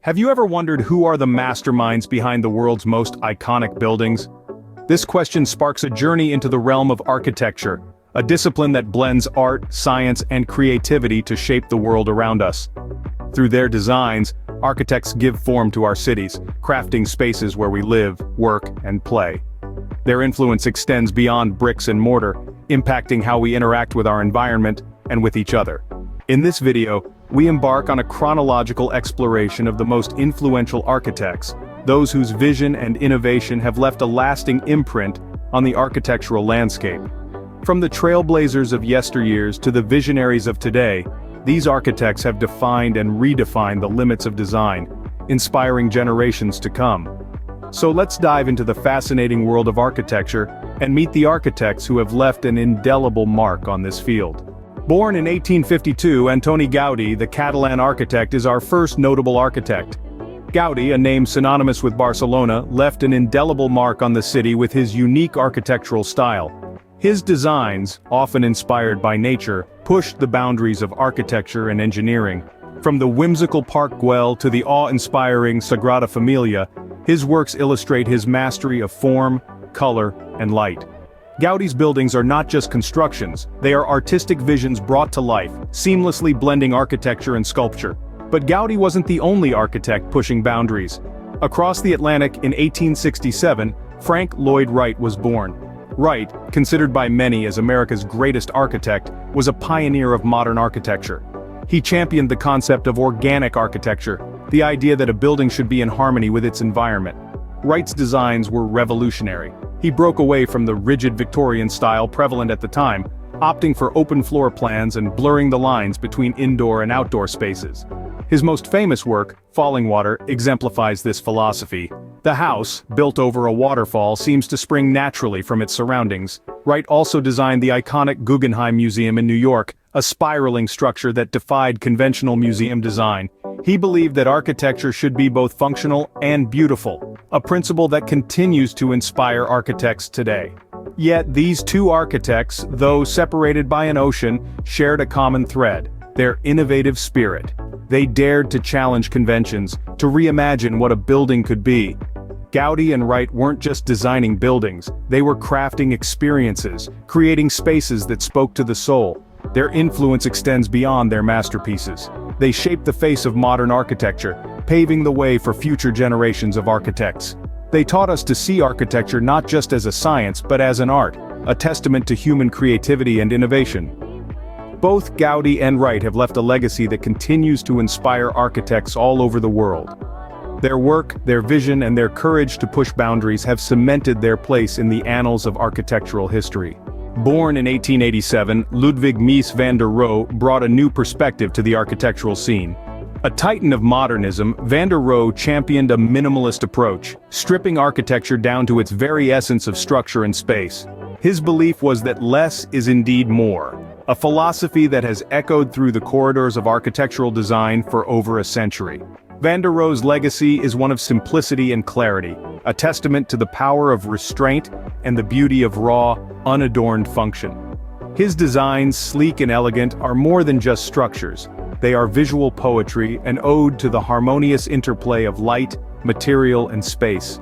Have you ever wondered who are the masterminds behind the world's most iconic buildings? This question sparks a journey into the realm of architecture, a discipline that blends art, science, and creativity to shape the world around us. Through their designs, architects give form to our cities, crafting spaces where we live, work, and play. Their influence extends beyond bricks and mortar, impacting how we interact with our environment and with each other. In this video, we embark on a chronological exploration of the most influential architects, those whose vision and innovation have left a lasting imprint on the architectural landscape. From the trailblazers of yesteryears to the visionaries of today, these architects have defined and redefined the limits of design, inspiring generations to come. So let's dive into the fascinating world of architecture and meet the architects who have left an indelible mark on this field. Born in 1852, Antoni Gaudí, the Catalan architect, is our first notable architect. Gaudí, a name synonymous with Barcelona, left an indelible mark on the city with his unique architectural style. His designs, often inspired by nature, pushed the boundaries of architecture and engineering. From the whimsical Park Güell to the awe-inspiring Sagrada Familia, his works illustrate his mastery of form, color, and light. Gaudí's buildings are not just constructions, they are artistic visions brought to life, seamlessly blending architecture and sculpture. But Gaudí wasn't the only architect pushing boundaries. Across the Atlantic in 1867, Frank Lloyd Wright was born. Wright, considered by many as America's greatest architect, was a pioneer of modern architecture. He championed the concept of organic architecture, the idea that a building should be in harmony with its environment. Wright's designs were revolutionary. He broke away from the rigid Victorian style prevalent at the time, opting for open floor plans and blurring the lines between indoor and outdoor spaces. His most famous work, Fallingwater, exemplifies this philosophy. The house, built over a waterfall, seems to spring naturally from its surroundings. Wright also designed the iconic Guggenheim Museum in New York, a spiraling structure that defied conventional museum design. He believed that architecture should be both functional and beautiful, a principle that continues to inspire architects today. Yet these two architects, though separated by an ocean, shared a common thread: their innovative spirit. They dared to challenge conventions, to reimagine what a building could be. Gaudí and Wright weren't just designing buildings, they were crafting experiences, creating spaces that spoke to the soul. Their influence extends beyond their masterpieces. They shaped the face of modern architecture, paving the way for future generations of architects. They taught us to see architecture not just as a science but as an art, a testament to human creativity and innovation. Both Gaudí and Wright have left a legacy that continues to inspire architects all over the world. Their work, their vision, and their courage to push boundaries have cemented their place in the annals of architectural history. Born in 1887, Ludwig Mies van der Rohe brought a new perspective to the architectural scene. A titan of modernism, van der Rohe championed a minimalist approach, stripping architecture down to its very essence of structure and space. His belief was that less is indeed more, a philosophy that has echoed through the corridors of architectural design for over a century. Van der Rohe's legacy is one of simplicity and clarity, a testament to the power of restraint and the beauty of raw, unadorned function. His designs, sleek and elegant, are more than just structures. They are visual poetry, an ode to the harmonious interplay of light, material, and space.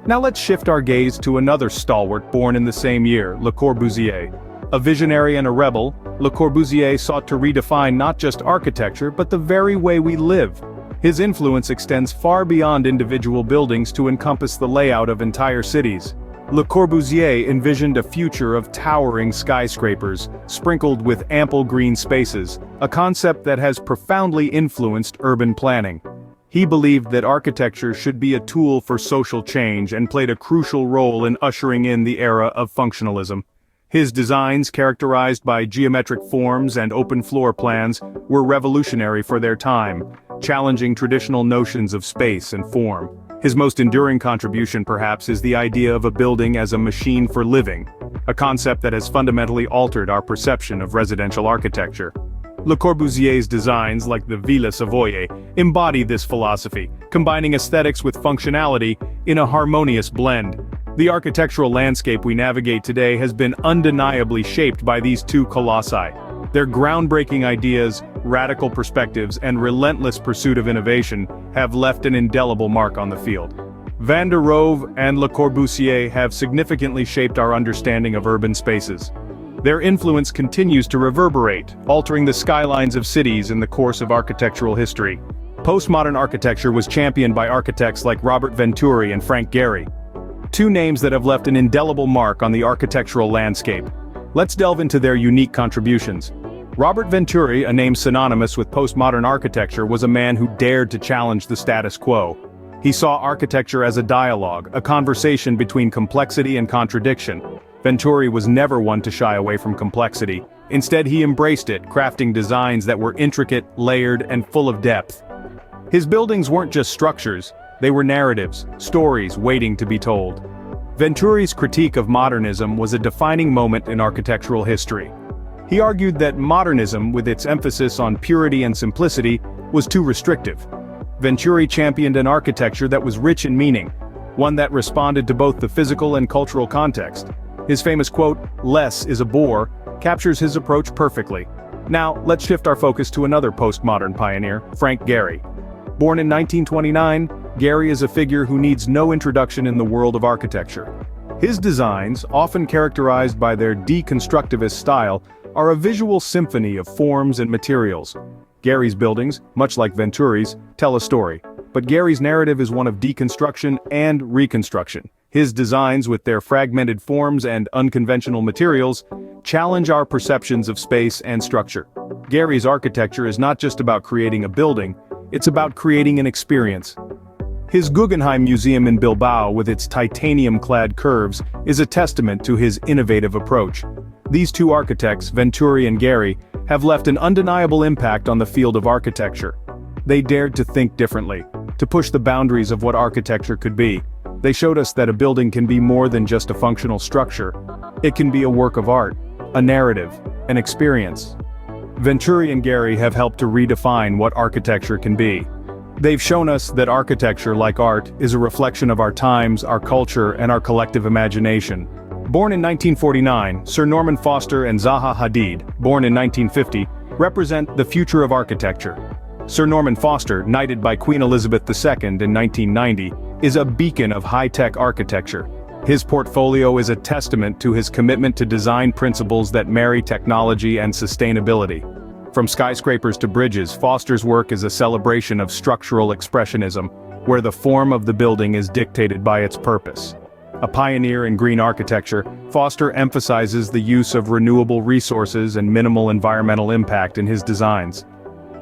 Now let's shift our gaze to another stalwart born in the same year, Le Corbusier. A visionary and a rebel, Le Corbusier sought to redefine not just architecture but the very way we live. His influence extends far beyond individual buildings to encompass the layout of entire cities. Le Corbusier envisioned a future of towering skyscrapers, sprinkled with ample green spaces, a concept that has profoundly influenced urban planning. He believed that architecture should be a tool for social change and played a crucial role in ushering in the era of functionalism. His designs, characterized by geometric forms and open floor plans, were revolutionary for their time, challenging traditional notions of space and form. His most enduring contribution, perhaps, is the idea of a building as a machine for living, a concept that has fundamentally altered our perception of residential architecture. Le Corbusier's designs, like the Villa Savoye, embody this philosophy, combining aesthetics with functionality in a harmonious blend. The architectural landscape we navigate today has been undeniably shaped by these two colossi. Their groundbreaking ideas, radical perspectives, and relentless pursuit of innovation have left an indelible mark on the field. Van der Rohe and Le Corbusier have significantly shaped our understanding of urban spaces. Their influence continues to reverberate, altering the skylines of cities in the course of architectural history. Postmodern architecture was championed by architects like Robert Venturi and Frank Gehry, two names that have left an indelible mark on the architectural landscape. Let's delve into their unique contributions. Robert Venturi, a name synonymous with postmodern architecture, was a man who dared to challenge the status quo. He saw architecture as a dialogue, a conversation between complexity and contradiction. Venturi was never one to shy away from complexity. Instead, he embraced it, crafting designs that were intricate, layered, and full of depth. His buildings weren't just structures, they were narratives, stories waiting to be told. Venturi's critique of modernism was a defining moment in architectural history. He argued that modernism, with its emphasis on purity and simplicity, was too restrictive. Venturi championed an architecture that was rich in meaning, one that responded to both the physical and cultural context. His famous quote, "Less is a bore," captures his approach perfectly. Now, let's shift our focus to another postmodern pioneer, Frank Gehry. Born in 1929, Gehry is a figure who needs no introduction in the world of architecture. His designs, often characterized by their deconstructivist style, are a visual symphony of forms and materials. Gehry's buildings, much like Venturi's, tell a story, but Gehry's narrative is one of deconstruction and reconstruction. His designs, with their fragmented forms and unconventional materials, challenge our perceptions of space and structure. Gehry's architecture is not just about creating a building, it's about creating an experience. His Guggenheim Museum in Bilbao, with its titanium-clad curves, is a testament to his innovative approach. These two architects, Venturi and Gehry, have left an undeniable impact on the field of architecture. They dared to think differently, to push the boundaries of what architecture could be. They showed us that a building can be more than just a functional structure. It can be a work of art, a narrative, an experience. Venturi and Gehry have helped to redefine what architecture can be. They've shown us that architecture, like art, is a reflection of our times, our culture, and our collective imagination. Born in 1949, Sir Norman Foster and Zaha Hadid, born in 1950, represent the future of architecture. Sir Norman Foster, knighted by Queen Elizabeth II in 1990, is a beacon of high-tech architecture. His portfolio is a testament to his commitment to design principles that marry technology and sustainability. From skyscrapers to bridges, Foster's work is a celebration of structural expressionism, where the form of the building is dictated by its purpose. A pioneer in green architecture, Foster emphasizes the use of renewable resources and minimal environmental impact in his designs.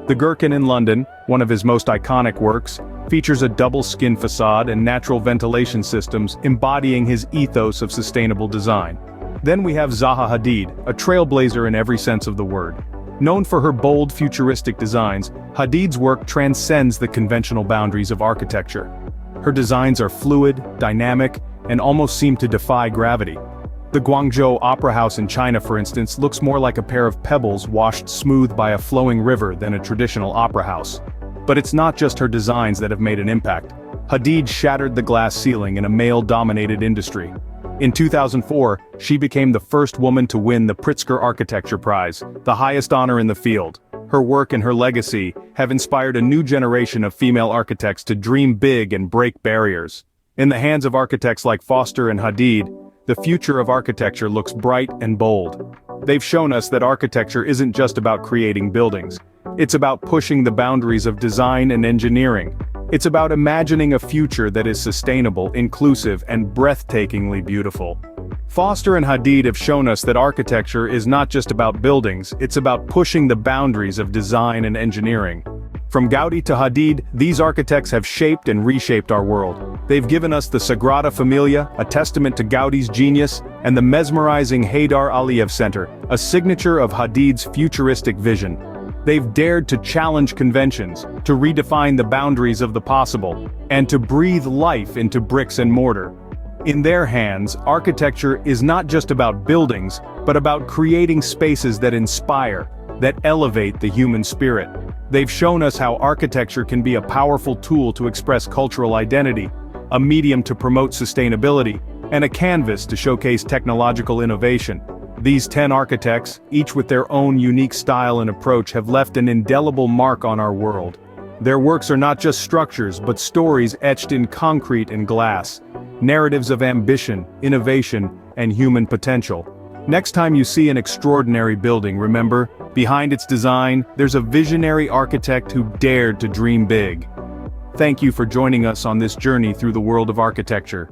The Gherkin in London, one of his most iconic works, features a double-skin facade and natural ventilation systems embodying his ethos of sustainable design. Then we have Zaha Hadid, a trailblazer in every sense of the word. Known for her bold, futuristic designs, Hadid's work transcends the conventional boundaries of architecture. Her designs are fluid, dynamic, and almost seem to defy gravity. The Guangzhou Opera House in China, for instance, looks more like a pair of pebbles washed smooth by a flowing river than a traditional opera house. But it's not just her designs that have made an impact. Hadid shattered the glass ceiling in a male-dominated industry. In 2004, she became the first woman to win the Pritzker Architecture Prize, the highest honor in the field. Her work and her legacy have inspired a new generation of female architects to dream big and break barriers. In the hands of architects like Foster and Hadid, the future of architecture looks bright and bold. They've shown us that architecture isn't just about creating buildings. It's about pushing the boundaries of design and engineering. It's about imagining a future that is sustainable, inclusive, and breathtakingly beautiful. Foster and Hadid have shown us that architecture is not just about buildings, it's about pushing the boundaries of design and engineering. From Gaudi to Hadid, these architects have shaped and reshaped our world. They've given us the Sagrada Familia, a testament to Gaudi's genius, and the mesmerizing Heydar Aliyev Center, a signature of Hadid's futuristic vision. They've dared to challenge conventions, to redefine the boundaries of the possible, and to breathe life into bricks and mortar. In their hands, architecture is not just about buildings, but about creating spaces that inspire, that elevate the human spirit. They've shown us how architecture can be a powerful tool to express cultural identity, a medium to promote sustainability, and a canvas to showcase technological innovation. These 10 architects, each with their own unique style and approach, have left an indelible mark on our world. Their works are not just structures, but stories etched in concrete and glass. Narratives of ambition, innovation, and human potential. Next time you see an extraordinary building, remember, behind its design, there's a visionary architect who dared to dream big. Thank you for joining us on this journey through the world of architecture.